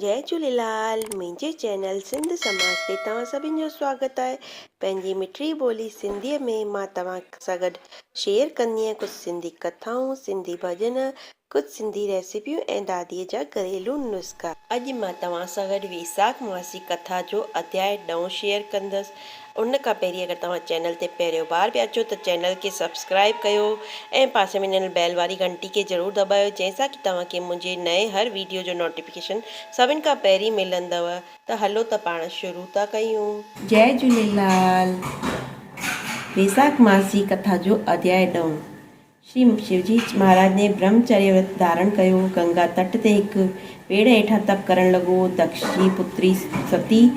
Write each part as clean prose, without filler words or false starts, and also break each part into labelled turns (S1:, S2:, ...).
S1: जय झूलेलाल। मुंहिंजे चैनल सिंध समाज ते तव्हां सभिनि जो स्वागत आहे। पंहिंजी मिठड़ी ॿोली सिंधीअ में मां तव्हां सां गॾु शेयर कंदी आहियां कुझु सिंधी कथाऊं, सिंधी भॼन, कुझु सिंधी रेसिपियूं ऐं दादीअ जा घरेलू नुस्ख़ा। अॼु मां तव्हां सां गॾु वैसाख मासी कथा जो अध्याय 9 शेयर कंदसि। उन खां पहिरीं अगरि तव्हां चैनल ते पहिरियों बार बि अचो त चैनल खे सब्सक्राइब कयो ऐं पासे में ॾिनल बैल वारी घंटी खे ज़रूरु दॿायो, जंहिंसां कि तव्हांखे मुंहिंजे नए हर वीडियो जो नोटिफिकेशन सभिनि खां पहिरीं मिलंदव। त हलो त पाण शुरू था कयूं। जय झूलेलाल। वैसाख मासी कथा जो अध्याय 9। श्री शिवजी महाराज ने ब्रह्मचर्य व्रत धारण कयो। गंगा तट ते हिकु पेड़ हेठां तप करण लॻो। दक्ष जी पुत्री सती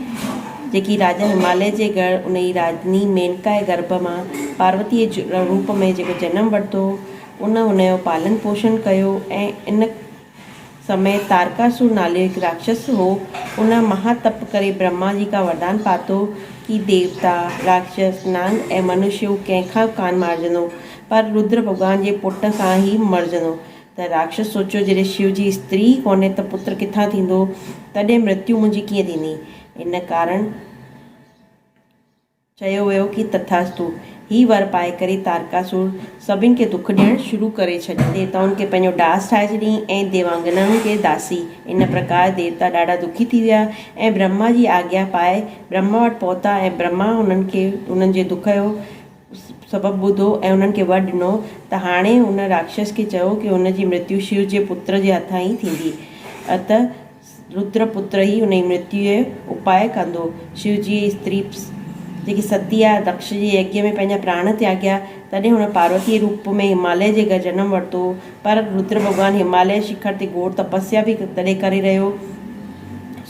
S1: जेकी राजा हिमालय जे घर उन जी राजनी मेनका जे गर्भ मां पार्वतीअ जे रूप में जेको जनम वरितो, उनजो पालन पोषण कयो। ऐं इन समय तारकासुर नाले हिकु राक्षस हो। उन महातप करे ब्रह्मा जी का वरदान पातो कि देवता, राक्षस, नांग ऐं मनुष्य कंहिंखां कान मारजंदो, पर रुद्र भॻवान जे पुट सां ई मरजंदो। त राक्षस सोचियो, जॾहिं शिव जी स्त्री कोन्हे त पुत्र किथां थींदो, तॾहिं मृत्यु मुंहिंजी कीअं थींदी। इन कारण चयो वियो कि तथास्तु। ही वर पाए करे तारकासुर सभिनि खे दुख ॾियणु शुरू करे छॾियो। देवताउनि खे पंहिंजो दास ठाहे छॾियईं ऐं देवांगनाउनि खे दासी। इन प्रकार देवता ॾाढा दुखी थी विया ऐं ब्रह्मा जी आज्ञा पाए ब्रह्मा वटि पहुता। ऐं ब्रह्मा उन्हनि जे दुख जो सबबु ॿुधो ऐं उन्हनि खे वर ॾिनो त हाणे उन राक्षस खे चयो कि हुन जी मृत्यु शिव जे पुत्र जे हथां ई थींदी। अतः रुद्र पुत्र ई उन जी मृत्यु जो उपाय कंदो। शिव जी स्त्री जेकी सती आहे, दक्ष जे यज्ञ में पंहिंजा प्राण त्याॻिया। तॾहिं हुन पार्वतीअ रूप में हिमालय जे घर जनम वरितो। पर रुद्र भॻवानु हिमालय शिखर ते घोर तपस्या बि तॾहिं करे रहियो।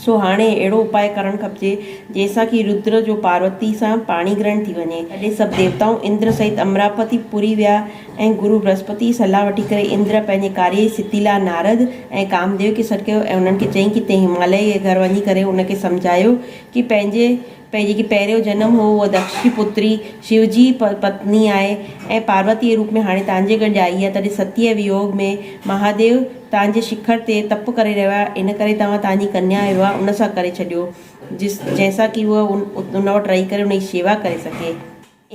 S1: सो हाणे अहिड़ो उपाय करणु खपिजे जंहिंसां कि रुद्र जो पार्वती सां पाणी ग्रहण थी वञे। तॾहिं सभु देवताऊं इंद्र सहित अमरावती पुरी विया ऐं गुरु बृहस्पति सलाह वठी करे इंद्र पंहिंजे कार्य सिद्धि लाइ नारद ऐं कामदेव खे सॾु कयो ऐं उन्हनि खे चयईं कि तंहिं हिमालय जे घर वञी करे उनखे सम्झायो कि पंहिंजी जेकी पहिरियों जनम हो उहा दक्ष जी पुत्री शिव जी पत्नी आहे ऐं पार्वतीअ रूप में हाणे तव्हांजे गॾु आई आहे। तॾहिं सतीअ वियोग में महादेव तव्हांजे शिखर ते तप करे रहियो आहे। इन करे तव्हां तव्हांजी कन्या विवाह उन सां करे छॾियो, जंहिंसां कि उहा उन वटि रही करे उन जी शेवा करे सघे।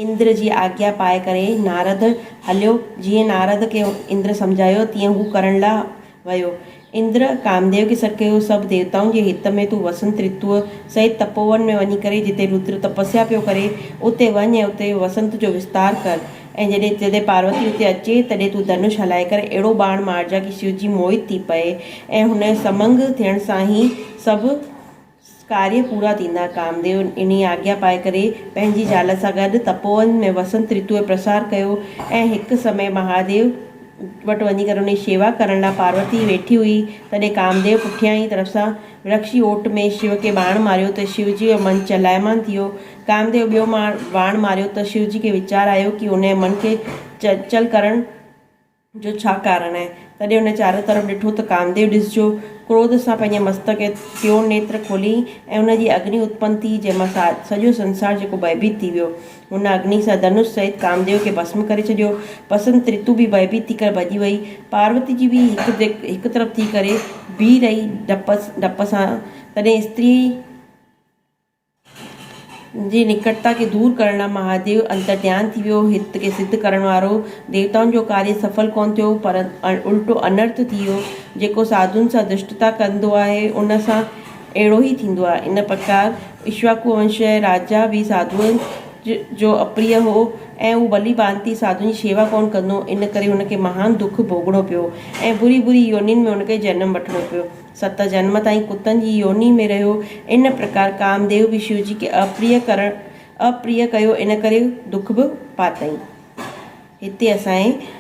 S1: इंद्र जी आज्ञा पाए करे नारद हलियो। जीअं नारद खे इंद्र सम्झायो तीअं हू करण लाइ वियो। इंद्र कामदेव खे सॾु कयो, सभु देवताउनि जे हित में तूं वसंत ऋतुअ सहित तपोवन में वञी करे जिते रुद्र तपस्या पियो करे उते वञ ऐं उते वसंत जो विस्तार कर। ऐं जॾहिं पार्वती उते अचे तॾहिं तूं धनुष हलाए करे अहिड़ो बाण मारजा कि शिव जी मोहित थी पए ऐं हुन जो समंग थियण सां ई सभु कार्य पूरा थींदा। कामदेव इन जी आज्ञा पाए करे पंहिंजी ज़ाल सां गॾु तपोवन में वसंत ऋतु जो प्रसार कयो। ऐं हिकु समय महादेव वटि वञी करे उनजी शेवा करण लाइ पार्वती वेठी हुई। तॾहिं कामदेव पुठियां ई तरफ़ सां वृक्ष जी ओट में शिव खे बाण मारियो त शिव जी जो मन चलायमान थी वियो। कामदेव ॿियो बाण मारियो त शिव जी खे वीचार आयो कि उन जे मन खे चंचल करण जो छा कारण आहे। तॾहिं हुन चारो तरफ़ ॾिठो त कामदेव ॾिसजो क्रोध सां पंहिंजे मस्तक खे टियों नेत्र खोली ऐं हुनजी अग्नि उत्पन्न थी, जंहिंमां सॼो संसार जेको भयभीत थी वियो। हुन अग्नि सां धनुष सहित कामदेव खे भस्म करे छॾियो। बसंत ऋतु बि भयभीत थी करे भॼी वई। पार्वती जी बि हिकु तरफ़ थी करे बीह रही डप सां। तॾहिं स्त्री जी निकटता खे दूर करण लाइ महादेव अंतर्ध्यान थी वियो। हित खे सिद्ध करण वारो देवताउनि जो कार्य सफल कोन थियो, पर उल्टो अनर्थ थी वियो। जेको साधुनि सां दुष्टता कंदो आहे उन सां अहिड़ो ई थींदो आहे। इन प्रकार इक्ष्वाकु वंश जो राजा बि साधुअनि जो अप्रिय हो ऐं हू भली भांति साधुनि जी शेवा कोन कंदो। इन करे हुनखे महान दुख भोगणो पियो ऐं बुरी बुरी योनियुनि में हुनखे जनम वठिणो पियो। 7 जन्म ताईं कुतनि जी योनि में रहियो। इन प्रकार कामदेव बि शिव जी खे अप्रिय कयो, इन करे दुख बि पातई। हिते असांजे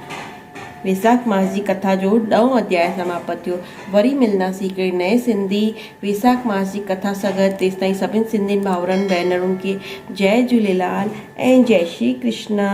S1: वैसाख मास जी कथा जो 9 अध्याय समाप्त थियो। वरी मिलंदासीं हिकिड़े नए सिंधी वैसाख मास जी कथा सां गॾु। तेसिताईं सभिनि सिंधियुनि भाउरनि भेनरुनि खे जय झूलेलाल ऐं जय श्री कृष्ण।